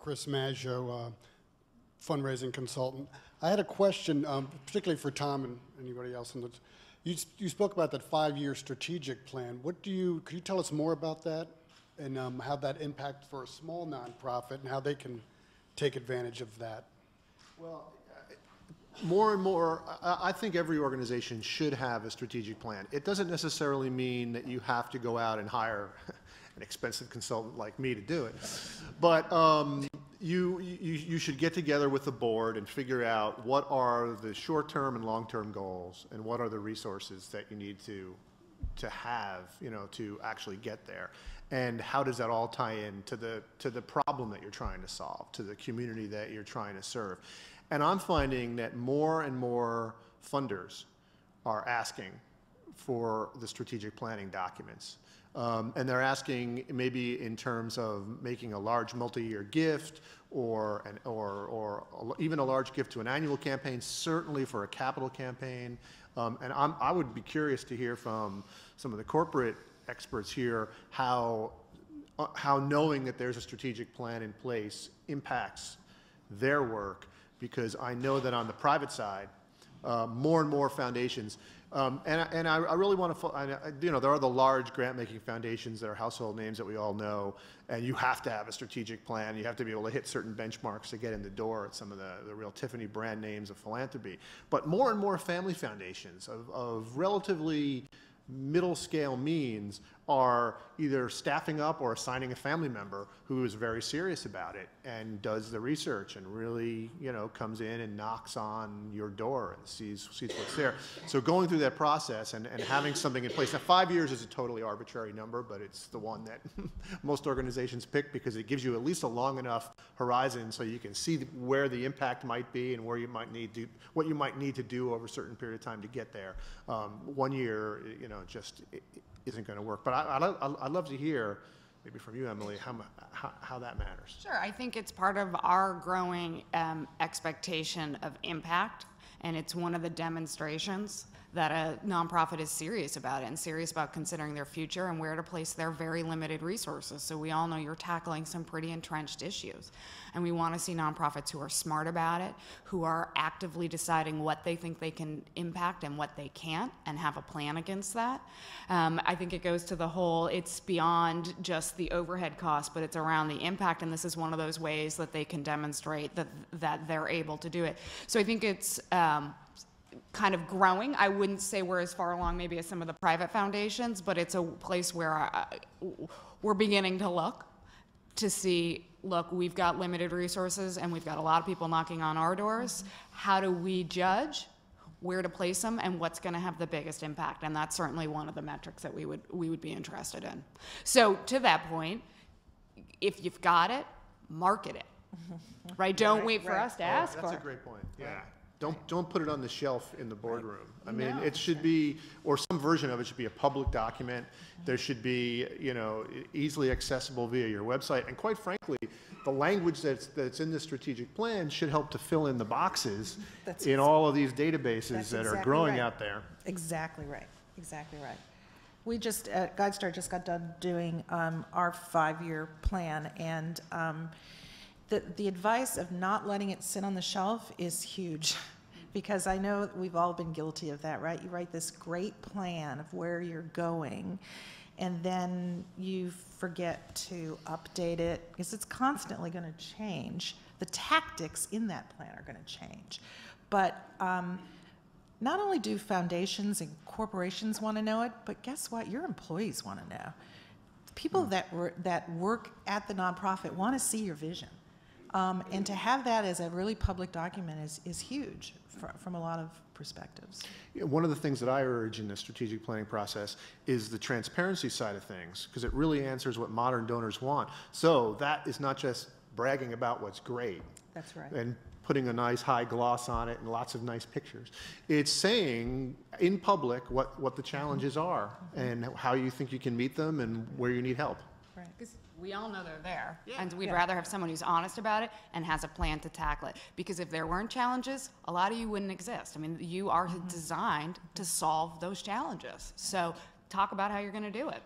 Chris Maggio, fundraising consultant. I had a question, particularly for Tom and anybody else. You spoke about that 5-year strategic plan. Could you tell us more about that and how that impacts for a small nonprofit and how they can take advantage of that? Well, more and more, I think every organization should have a strategic plan. It doesn't necessarily mean that you have to go out and hire an expensive consultant like me to do it, but you should get together with the board and figure out what are the short-term and long-term goals and what are the resources that you need to have, to actually get there. And how does that all tie in to the problem that you're trying to solve, to the community that you're trying to serve. And I'm finding that more and more funders are asking for the strategic planning documents. And they're asking maybe in terms of making a large multi-year gift or even a large gift to an annual campaign, certainly for a capital campaign. And I would be curious to hear from some of the corporate experts here how knowing that there's a strategic plan in place impacts their work, because I know that on the private side, more and more foundations, and I really want to, there are the large grant-making foundations that are household names that we all know, and you have to have a strategic plan. You have to be able to hit certain benchmarks to get in the door at some of the real Tiffany brand names of philanthropy. But more and more family foundations of relatively middle-scale means are either staffing up or assigning a family member who is very serious about it and does the research and really, comes in and knocks on your door and sees what's there. So going through that process and having something in place. Now, 5 years is a totally arbitrary number, but it's the one that most organizations pick because it gives you at least a long enough horizon so you can see where the impact might be and where you might need to, what you might need to do over a certain period of time to get there. 1 year, just isn't going to work. But I'd love to hear, maybe from you, Emily, how that matters. Sure. I think it's part of our growing expectation of impact, and it's one of the demonstrations that a nonprofit is serious about it and serious about considering their future and where to place their very limited resources. So we all know you're tackling some pretty entrenched issues. And we want to see nonprofits who are smart about it, who are actively deciding what they think they can impact and what they can't, and have a plan against that. I think it goes to the whole, it's beyond just the overhead cost, but it's around the impact, and this is one of those ways that they can demonstrate that they're able to do it. So I think it's kind of growing. I wouldn't say we're as far along maybe as some of the private foundations, but it's a place where we're beginning to look to see, look, we've got limited resources and we've got a lot of people knocking on our doors. How do we judge where to place them and what's going to have the biggest impact? And that's certainly one of the metrics that we would be interested in. So to that point, if you've got it, market it, right? Don't wait for us to ask for it. That's a great point. Yeah. Don't put it on the shelf in the boardroom. I mean, it should be, or some version of it should be a public document. There should be, easily accessible via your website. And quite frankly, the language that's in the strategic plan should help to fill in the boxes in all of these databases that are growing out there. Exactly right. Exactly right. We just, GuideStar just got done doing our 5-year plan, and the advice of not letting it sit on the shelf is huge, because I know we've all been guilty of that, right? You write this great plan of where you're going, and then you forget to update it because it's constantly going to change. The tactics in that plan are going to change. But not only do foundations and corporations want to know it, but guess what? Your employees want to know. People that work at the nonprofit want to see your vision. And to have that as a really public document is huge from a lot of perspectives. One of the things that I urge in the strategic planning process is the transparency side of things, because it really answers what modern donors want. So that is not just bragging about what's great. That's right. And putting a nice high gloss on it and lots of nice pictures. It's saying in public what the challenges are and how you think you can meet them and where you need help. Right. Because we all know they're there, and we'd rather have someone who's honest about it and has a plan to tackle it. Because if there weren't challenges, a lot of you wouldn't exist. I mean, you are designed to solve those challenges. So talk about how you're going to do it.